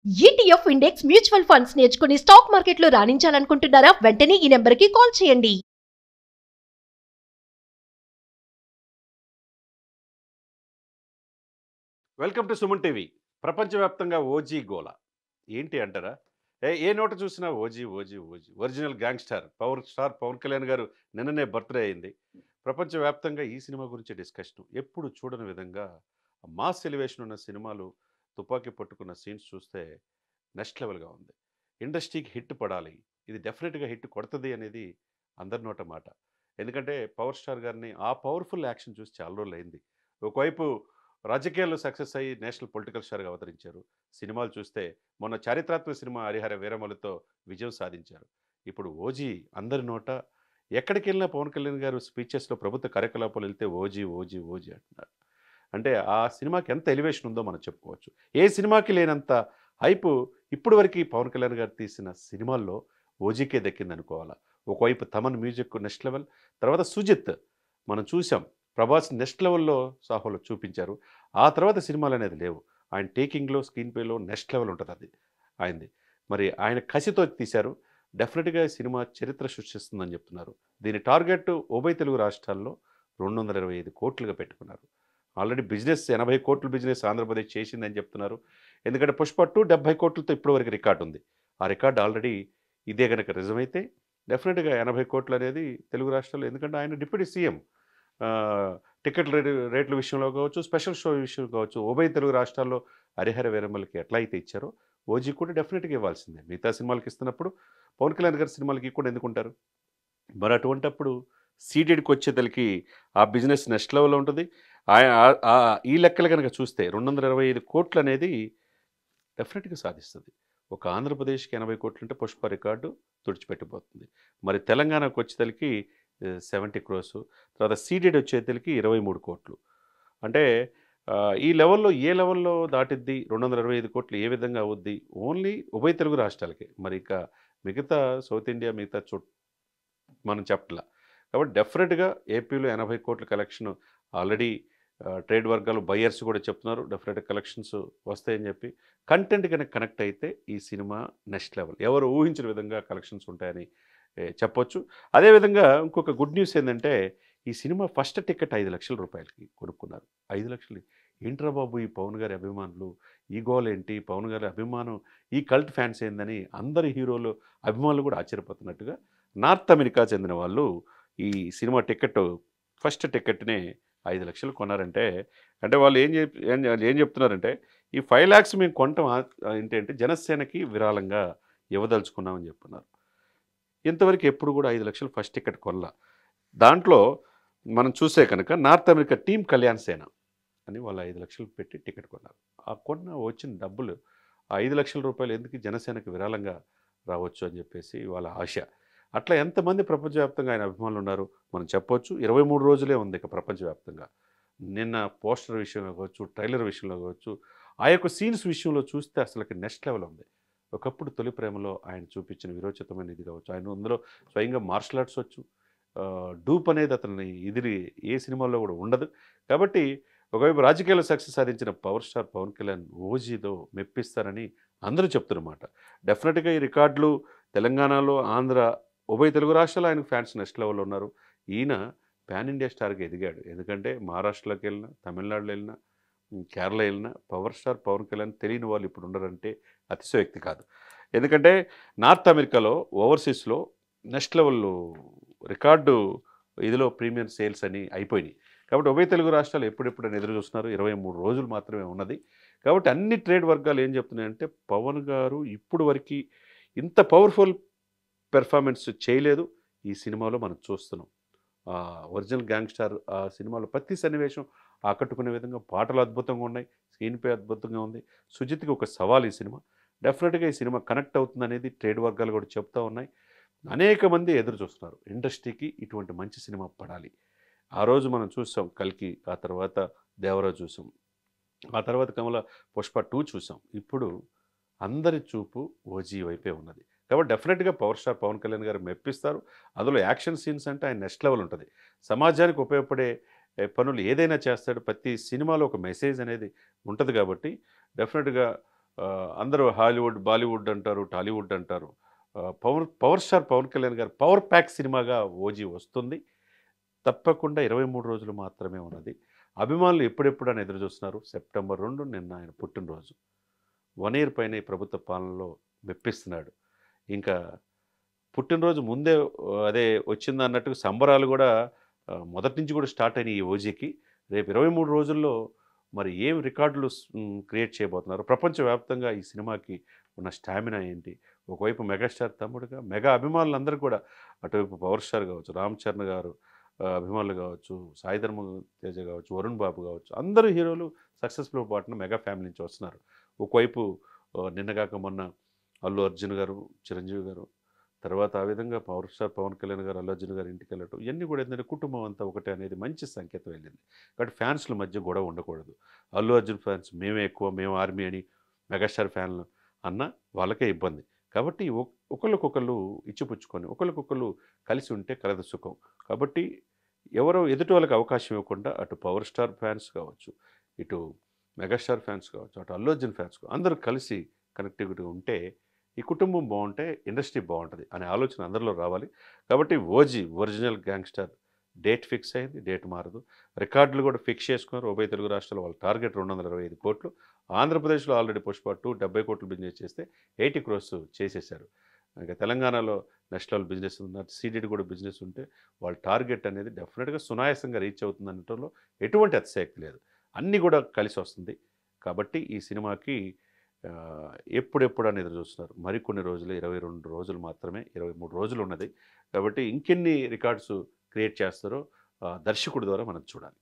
ETF index mutual funds నేర్చుకుని stock మార్కెట్లో రాణించాలనుకుంటున్నారా? వెంటనే ఈ నెంబర్కి కాల్ చేయండి. Welcome to Suman TV. ప్రపంచవ్యాప్తంగా ఓజీ గోల ఏంటి అంటారా? ఏ నోట చూసినా OG OG OG original gangster power star Pawan Kalyan garu నిన్ననే బర్త్డే అయింది. ప్రపంచవ్యాప్తంగా ఈ సినిమా గురించి డిస్కషన్ ఎప్పుడు చూడని విధంగా మాస్ ఎలివేషన్ ఉన్న సినిమాలు, తుపాకీ పట్టుకున్న సీన్స్ చూస్తే నెక్స్ట్ లెవెల్గా ఉంది. ఇండస్ట్రీకి హిట్ పడాలి, ఇది డెఫినెట్గా హిట్ కొడుతుంది అనేది అందరి నోట మాట. ఎందుకంటే పవర్ స్టార్ గారిని ఆ పవర్ఫుల్ యాక్షన్ చూసి చాలా రోజులు అయింది. ఒకవైపు రాజకీయాల్లో సక్సెస్ అయ్యి నేషనల్ పొలిటికల్ స్టార్గా అవతరించారు. సినిమాలు చూస్తే మొన్న చారిత్రాత్మక సినిమా 'హరిహర వీరమలు'తో విజయం సాధించారు. ఇప్పుడు ఓజీ అందరి నోట, ఎక్కడికి వెళ్ళినా పవన్ కళ్యాణ్ గారు స్పీచెస్లో ప్రభుత్వ కార్యకలాపాలు వెళ్తే ఓజీ ఓజీ ఓజీ అంటున్నారు. అంటే ఆ సినిమాకి ఎంత ఎలివేషన్ ఉందో మనం చెప్పుకోవచ్చు. ఏ సినిమాకి లేనంత హైపు ఇప్పటి వరకు పవన్ కళ్యాణ్ గారు తీసిన సినిమాల్లో ఓజీకే దక్కిందనుకోవాలా. ఒకవైపు తమన్ మ్యూజిక్ నెక్స్ట్ లెవెల్, తర్వాత సుజిత్ మనం చూసాం. ప్రభాస్ నెక్స్ట్ లెవెల్‌లో 'సాహోలో' చూపించారు. ఆ తర్వాత సినిమాలనేది లేవు. ఆయన టేకింగ్‌లో, స్క్రీన్ ప్లేలో నెక్స్ట్ లెవెల్ ఉంటదది ఆయనది. మరి ఆయన కసితో తీశారు. డెఫినిట్‌గా ఈ సినిమా చరిత్ర సృష్టిస్తుందని చెప్తున్నారు. దీని టార్గెట్ ఉభయ తెలుగు రాష్ట్రాల్లో 225 కోట్లుగా పెట్టుకున్నారు. ఆల్రెడీ బిజినెస్ 80 కోట్ల బిజినెస్ ఆంధ్రప్రదేశ్ చేసిందని చెప్తున్నారు. ఎందుకంటే 'పుష్ప 2' 70 కోట్లతో ఇప్పటివరకు రికార్డ్ ఉంది. ఆ రికార్డ్ ఆల్రెడీ ఇదే గనక నిజమైతే డెఫినిట్‌గా 80 కోట్లనేది తెలుగు రాష్ట్రాల్లో, ఎందుకంటే ఆయన డిప్యూటీ సీఎం. టికెట్ రేట్ల విషయంలో కావచ్చు, స్పెషల్ షో విషయం కావచ్చు, ఉభయ తెలుగు రాష్ట్రాల్లో 'హరిహర వీరమలకి' ఎట్లా అయితే ఇచ్చారో ఓజీ కూడా డెఫినిట్‌గా ఇవ్వాల్సిందే. మిగతా సినిమాలకి ఇస్తున్నప్పుడు పవన్ కళ్యాణ్ గారి సినిమాలకి కూడా ఎందుకుంటారు? మరి అటువంటప్పుడు సీడెడ్‌కొచ్చేదలికి ఆ బిజినెస్ నెక్స్ట్ లెవెల్‌లో ఉంటది. ఈ లెక్కలు గనక చూస్తే 225 కోట్లనేది డెఫినెట్‌గా సాధిస్తది. ఒక ఆంధ్రప్రదేశ్‌కి 80 కోట్లంటే 'పుష్ప' రికార్డు తుడిచిపెట్టబోతుంది. మరి తెలంగాణకొచ్చేదలికి 70 క్రోర్స్, తర్వాత సీడెడ్ వచ్చేదలికి 23 కోట్లు. అంటే ఈ లెవెల్‌లో ఏ లెవెల్‌లో దాటిద్ది? 225 కోట్లు ఏ విధంగా అవుద్ది? ఓన్లీ ఉభయ తెలుగు రాష్ట్రాలకే. మరి ఇక మిగతా సౌత్ ఇండియా మిగతా మనం చెప్పట్లా. కాబట్టి డెఫినిట్‌గా ఏపీలో 80 కోట్ల కలెక్షన్ ఆల్రెడీ ట్రేడ్ వర్గాలు బయ్యర్స్ కూడా చెప్తున్నారు. డెఫినిట్‌గా కలెక్షన్స్ వస్తాయని చెప్పి. కంటెంట్ గనక కనెక్ట్ అయితే ఈ సినిమా నెక్స్ట్ లెవెల్. ఎవరు ఊహించిన విధంగా కలెక్షన్స్ ఉంటాయని చెప్పొచ్చు. అదేవిధంగా ఇంకొక గుడ్ న్యూస్ ఏందంటే, ఈ సినిమా ఫస్ట్ టికెట్ రూ. 5,00,000కి కొనుక్కున్నారు. 5,00,000 ఏంట్రా బాబు ఈ పవన్ గారి అభిమానులు, ఈ గోలేంటి? పవన్ గారి అభిమానం, ఈ కల్ట్ ఫ్యాన్స్ ఏందని అందరి హీరోలు అభిమానులు కూడా ఆశ్చర్యపోతున్నట్టుగా నార్త్ అమెరికా చెందిన వాళ్ళు ఈ సినిమా టికెట్ ఫస్ట్ టికెట్‌ని 5,00,000 కొన్నారంటే, అంటే వాళ్ళు ఏం చెప్తున్నారంటే, ఈ 5,00,000 మేము కొనటం ఏంటంటే జనసేనకి విరాళంగా ఇవ్వదలుచుకున్నామని చెప్తున్నారు. ఇంతవరకు ఎప్పుడు కూడా 5,00,000 ఫస్ట్ టికెట్ కొనల. దాంట్లో మనం చూస్తే కనుక నార్త్ అమెరికా టీమ్ కళ్యాణ్ సేన అని వాళ్ళు 5,00,000 పెట్టి టికెట్ కొన్నారు. ఆ వచ్చిన డబ్బులు ఆ రూ. 5,00,000 ఎందుకు జనసేనకి విరాళంగా రావచ్చు అని చెప్పేసి వాళ్ళ ఆశ. అట్లా ఎంతమంది ప్రపంచవ్యాప్తంగా ఆయన అభిమానులు ఉన్నారు మనం చెప్పొచ్చు. 23 రోజులే ఉంది ఇక ప్రపంచవ్యాప్తంగా. నిన్న పోస్టర్ విషయంలో కావచ్చు, ట్రైలర్ విషయంలో కావచ్చు, ఆ యొక్క సీన్స్ విషయంలో చూస్తే అసలకి నెక్స్ట్ లెవెల్ ఉంది. ఒకప్పుడు 'తొలి ప్రేమలో' ఆయన చూపించిన వీరోచితమైన ఇది కావచ్చు. ఆయన అందులో స్వయంగా మార్షల్ ఆర్ట్స్ వచ్చు. డూప్ అనేది అతని ఇది ఏ సినిమాలో కూడా ఉండదు. కాబట్టి ఒకవైపు రాజకీయాల్లో సక్సెస్ సాధించిన పవర్ స్టార్ పవన్ కళ్యాణ్ ఓజీతో మెప్పిస్తారని అందరూ చెప్తున్నమాట. డెఫినెట్‌గా ఈ రికార్డులు తెలంగాణలో, ఆంధ్ర ఉభయ తెలుగు రాష్ట్రాల్లో ఆయనకు ఫ్యాన్స్ నెక్స్ట్ లెవెల్‌లో ఉన్నారు. ఈయన పాన్ ఇండియా స్టార్‌గా ఎదిగాడు. ఎందుకంటే మహారాష్ట్రలోకి వెళ్ళినా, తమిళనాడులో వెళ్ళినా, కేరళ వెళ్ళినా పవర్ స్టార్ పవన్ కళ్యాణ్ తెలియని వాళ్ళు ఇప్పుడు ఉండరంటే అతిశయోక్తి కాదు. ఎందుకంటే నార్త్ అమెరికాలో, ఓవర్‌సీస్‌లో నెక్స్ట్ లెవెల్ రికార్డు ఇదిలో ప్రీమియం సేల్స్ అని అయిపోయినాయి. కాబట్టి ఉభయ తెలుగు రాష్ట్రాలు ఎప్పుడెప్పుడని ఎదురు చూస్తున్నారు. 23 రోజులు మాత్రమే ఉన్నది. కాబట్టి అన్ని ట్రేడ్ వర్గాలు ఏం చెప్తున్నాయంటే, పవన్ గారు ఇప్పుడు వరకి ఇంత పవర్‌ఫుల్ పెర్ఫార్మెన్స్ చేయలేదు. ఈ సినిమాలో మనం చూస్తున్నాం. ఒరిజినల్ గ్యాంగ్‌స్టార్ ఆ సినిమాలో ప్రతి సన్నివేశం ఆకట్టుకునే విధంగా పాటలు అద్భుతంగా ఉన్నాయి. స్క్రీన్ ప్లే అద్భుతంగా ఉంది. సుజిత్‌కి ఒక సవాల్ ఈ సినిమా. డెఫినిట్‌గా ఈ సినిమా కనెక్ట్ అవుతుందనేది ట్రేడ్ వర్గాలు కూడా చెప్తా ఉన్నాయి. అనేక మంది ఎదురు చూస్తున్నారు. ఇండస్ట్రీకి ఇటువంటి మంచి సినిమా పడాలి. ఆ రోజు మనం చూసాం 'కల్కి', ఆ తర్వాత 'దేవరా' చూసాం. ఆ తర్వాత 'పుష్ప 2' చూసాం. ఇప్పుడు అందరి చూపు ఓజీ వైపే ఉన్నది. కాబట్టి డెఫినెట్‌గా పవర్ స్టార్ పవన్ కళ్యాణ్ గారు మెప్పిస్తారు. అందులో యాక్షన్ సీన్స్ అంటే ఆయన నెక్స్ట్ లెవెల్ ఉంటది. సమాజానికి ఉపయోగపడే పనులు ఏదైనా చేస్తాడు. ప్రతి సినిమాలో ఒక మెసేజ్ అనేది ఉంటది కాబట్టి డెఫినెట్‌గా అందరూ హాలీవుడ్, బాలీవుడ్ అంటారు, టాలీవుడ్ అంటారు. పవర్ స్టార్ పవన్ కళ్యాణ్ గారు పవర్ ప్యాక్ సినిమాగా 'ఓజీ' వస్తుంది. తప్పకుండా 23 రోజులు మాత్రమే ఉన్నది. అభిమానులు ఎప్పుడెప్పుడని ఎదురు చూస్తున్నారు. సెప్టెంబర్ 2 నిన్న ఆయన పుట్టినరోజు. 1 ఇయర్ పైన ఈ ప్రభుత్వ పాలనలో మెప్పిస్తున్నాడు. ఇంకా పుట్టినరోజు ముందే అదే వచ్చిందన్నట్టుగా సంబరాలు గూడా మొదటి నుంచి కూడా స్టార్ట్ అయినాయి ఈ 'ఓజీకి'. రేపు 23 రోజుల్లో మరి ఏం రికార్డులు క్రియేట్ చేయబోతున్నారు? ప్రపంచవ్యాప్తంగా ఈ సినిమాకి ఉన్న స్టామినా ఏంటి? ఒకవైపు మెగాస్టార్ తమ్ముడుగా మెగా అభిమానులందరూ కూడా అటువైపు పవర్ స్టార్ కావచ్చు, రామ్ చరణ్ గారు అభిమానులు కావచ్చు, సాయి ధరమ్ తేజ కావచ్చు, వరుణ్ బాబు కావచ్చు, అందరూ హీరోలు సక్సెస్‌ఫుల్ పాటున మెగా ఫ్యామిలీ నుంచి వస్తున్నారు. ఒకవైపు నిన్నగాక మొన్న అల్లు అర్జున్ గారు, చిరంజీవి గారు, తర్వాత ఆ విధంగా పవర్ స్టార్ పవన్ కళ్యాణ్ గారు, అల్లు అర్జున్ గారి ఇంటికెళ్ళటం ఇవన్నీ కూడా ఏంటంటే కుటుంబం అంతా ఒకటే అనేది మంచి సంకేతం వెళ్ళింది. కాబట్టి ఫ్యాన్స్‌ల మధ్య గొడవ ఉండకూడదు. అల్లు అర్జున్ ఫ్యాన్స్ మేమే ఎక్కువ, మేము ఆర్మీ అని, మెగాస్టార్ ఫ్యాన్లు అన్నా వాళ్ళకే ఇబ్బంది. కాబట్టి ఒకళ్ళకొకళ్ళు ఇచ్చిపుచ్చుకొని, ఒకళ్ళకొకళ్ళు కలిసి ఉంటే కలదు సుఖం. కాబట్టి ఎవరో ఎదుటి వాళ్ళకి అవకాశం ఇవ్వకుండా అటు పవర్ స్టార్ ఫ్యాన్స్ కావచ్చు, ఇటు మెగాస్టార్ ఫ్యాన్స్ కావచ్చు, అటు అల్లు అర్జున్ ఫ్యాన్స్ అందరూ కలిసి కనెక్టివిటీ ఉంటే ఈ కుటుంబం బాగుంటే ఇండస్ట్రీ బాగుంటుంది అనే ఆలోచన అందరిలో రావాలి. కాబట్టి 'OG' original gangster date fix అయింది. డేట్ మారదు. రికార్డులు కూడా ఫిక్స్ చేసుకున్నారు. ఉభయ తెలుగు రాష్ట్రాల్లో వాళ్ళ టార్గెట్ 225 కోట్లు. ఆంధ్రప్రదేశ్లో ఆల్రెడీ 'పుష్ప 2' 70 కోట్లు బిజినెస్ చేస్తే 80 క్రోర్స్ చేసేశారు. ఇంకా తెలంగాణలో నెక్స్ట్ లెవెల్ బిజినెస్ ఉంది. సీడెడ్ కూడా బిజినెస్ ఉంటే వాళ్ళ టార్గెట్ అనేది డెఫినెట్‌గా సునాయాసంగా రీచ్ అవుతుంది అనటంలో ఎటువంటి అతిశయోక్తి లేదు. అన్నీ కూడా కలిసి వస్తుంది. కాబట్టి ఈ సినిమాకి ఎప్పుడెప్పుడు అని ఎదురు చూస్తున్నారు. మరికొన్ని రోజులు 22 రోజులు మాత్రమే, 23 రోజులు ఉన్నది. కాబట్టి ఇంకెన్ని రికార్డ్స్ క్రియేట్ చేస్తారో దర్శకుడి ద్వారా మనం చూడాలి.